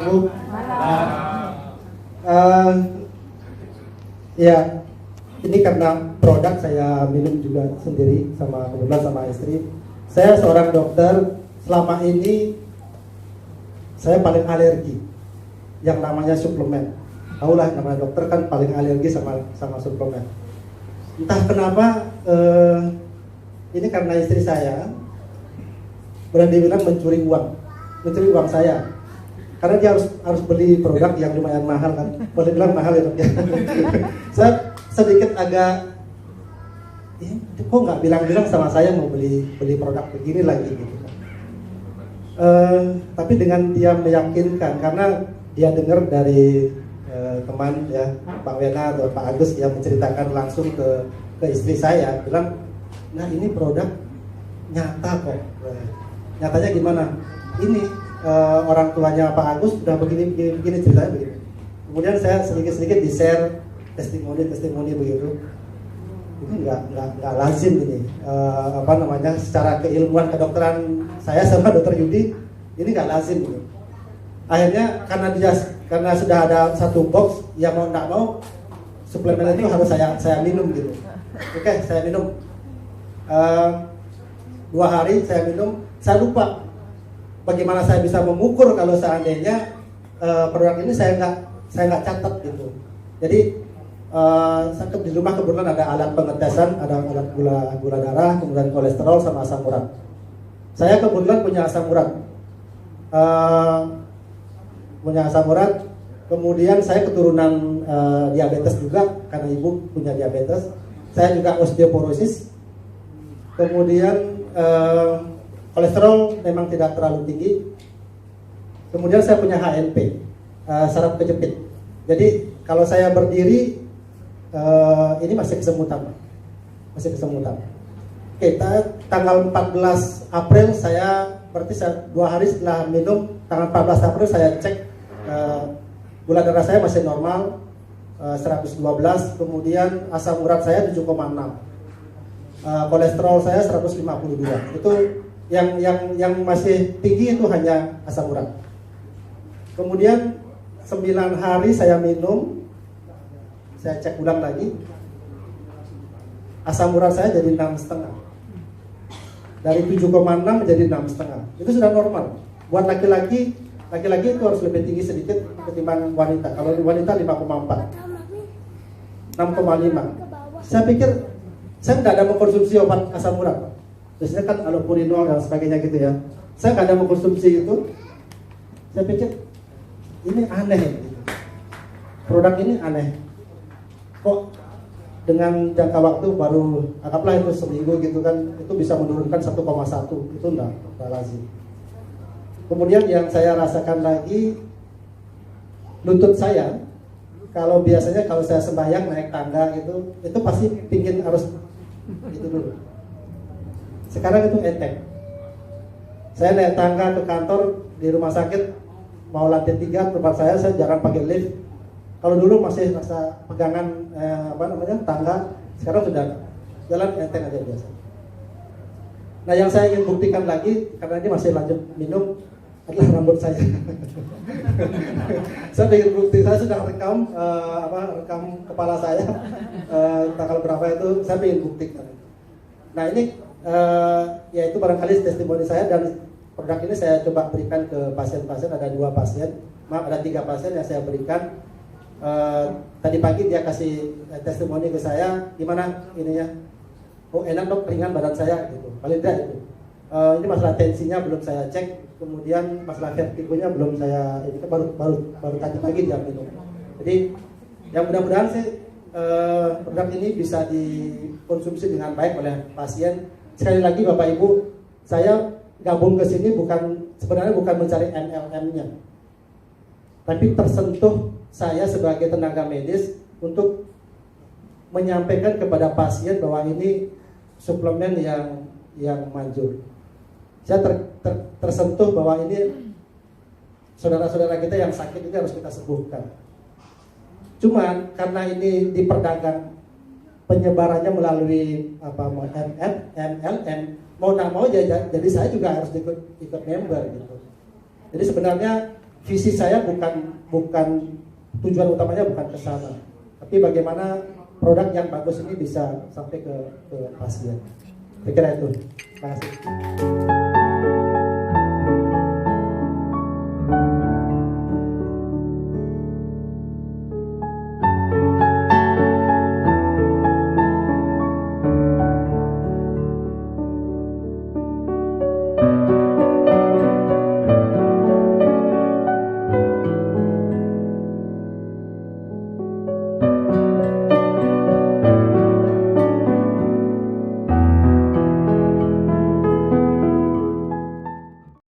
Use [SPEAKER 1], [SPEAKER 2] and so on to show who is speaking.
[SPEAKER 1] Bu. Eh, ya, ini karena produk saya minum juga sendiri sama kebetulan sama istri. Saya seorang dokter, selama ini saya paling alergi yang namanya suplemen. Tahulah namanya dokter kan paling alergi sama suplemen. Entah kenapa ini karena istri saya berani bilang mencuri uang saya. Karena dia harus beli produk yang lumayan mahal kan, boleh bilang mahal ya dok ya. Saya sedikit agak, kok nggak bilang-bilang sama saya mau beli produk begini lagi gitu kan. Tapi dengan dia meyakinkan, karena dia dengar dari teman ya Pak Wena atau Pak Agus yang menceritakan langsung ke istri saya, bilang, nah ini produk nyata kok. Nyatanya gimana? Ini orang tuanya Pak Agus udah begini ceritanya begitu. Kemudian saya sedikit di share testimoni begitu. Ini nggak lazim ini. Secara keilmuan kedokteran saya sama Dokter Yudi ini nggak lazim gitu. Akhirnya karena sudah ada satu box, ya mau nggak mau suplemen itu harus saya minum gitu. Oke, saya minum 2 hari saya minum, saya lupa bagaimana saya bisa mengukur kalau seandainya produk ini saya nggak catat gitu. Jadi saya di rumah kebetulan ada alat pengetesan, ada alat gula darah, kemudian kolesterol sama asam urat. Saya kebetulan punya asam urat, kemudian saya keturunan diabetes juga karena ibu punya diabetes. Saya juga osteoporosis, kemudian kolesterol memang tidak terlalu tinggi. Kemudian saya punya HNP, saraf kejepit. Jadi kalau saya berdiri, ini masih kesemutan. Oke, tanggal 14 April saya, berarti 2 hari setelah minum, tanggal 14 April saya cek gula darah saya masih normal, 112, kemudian asam urat saya 7,6, kolesterol saya 152. Itu yang masih tinggi itu hanya asam urat. Kemudian 9 hari saya minum, saya cek ulang lagi, asam urat saya jadi 6,5. Dari 7,6 menjadi 6,5. Itu sudah normal. Buat laki-laki itu harus lebih tinggi sedikit ketimbang wanita. Kalau wanita 5,4, 6,5. Saya pikir saya nggak ada mengkonsumsi obat asam urat. Biasanya kan allopurinol dan sebagainya gitu ya. Saya nggak ada mengkonsumsi itu. Saya pikir ini aneh gitu. Produk ini aneh. Kok dengan jangka waktu baru anggaplah itu seminggu gitu kan, itu bisa menurunkan 1,1. Itu enggak lazim. Kemudian yang saya rasakan lagi, lutut saya, kalau biasanya kalau saya sembahyang naik tangga itu pasti pingin harus itu dulu. Sekarang itu enteng. Saya naik tangga ke kantor di rumah sakit, mau lantai 3 tempat saya jarang pakai lift. Kalau dulu masih rasa pegangan tangga, sekarang sudah jalan enteng aja biasa. Nah, yang saya ingin buktikan lagi, karena ini masih lanjut minum, adalah rambut saya. Saya ingin bukti, saya sudah rekam kepala saya tanggal berapa itu, saya ingin buktikan. Nah ini yaitu barangkali testimoni saya, dan produk ini saya coba berikan ke pasien-pasien. Ada 3 pasien yang saya berikan. Tadi pagi dia kasih testimoni ke saya, gimana ininya? Oh enak dok, ringan badan saya gitu. Paling tidak itu. Ini masalah tensinya belum saya cek, kemudian masalah vertigonya belum saya, ini kan baru tadi pagi dia minum. Jadi yang mudah-mudahan sih produk ini bisa dikonsumsi dengan baik oleh pasien. Sekali lagi Bapak Ibu, saya gabung ke sini sebenarnya bukan mencari MLM-nya, tapi tersentuh saya sebagai tenaga medis untuk menyampaikan kepada pasien bahwa ini suplemen yang manjur. Saya tersentuh bahwa ini saudara-saudara kita yang sakit ini harus kita sembuhkan. Cuman karena ini diperdagang, penyebarannya melalui MLM, mau nggak mau jadi saya juga harus ikut member gitu. Jadi sebenarnya visi saya bukan tujuan utamanya bukan ke sana, tapi bagaimana produk yang bagus ini bisa sampai ke pasien. Saya kira itu. Terima kasih.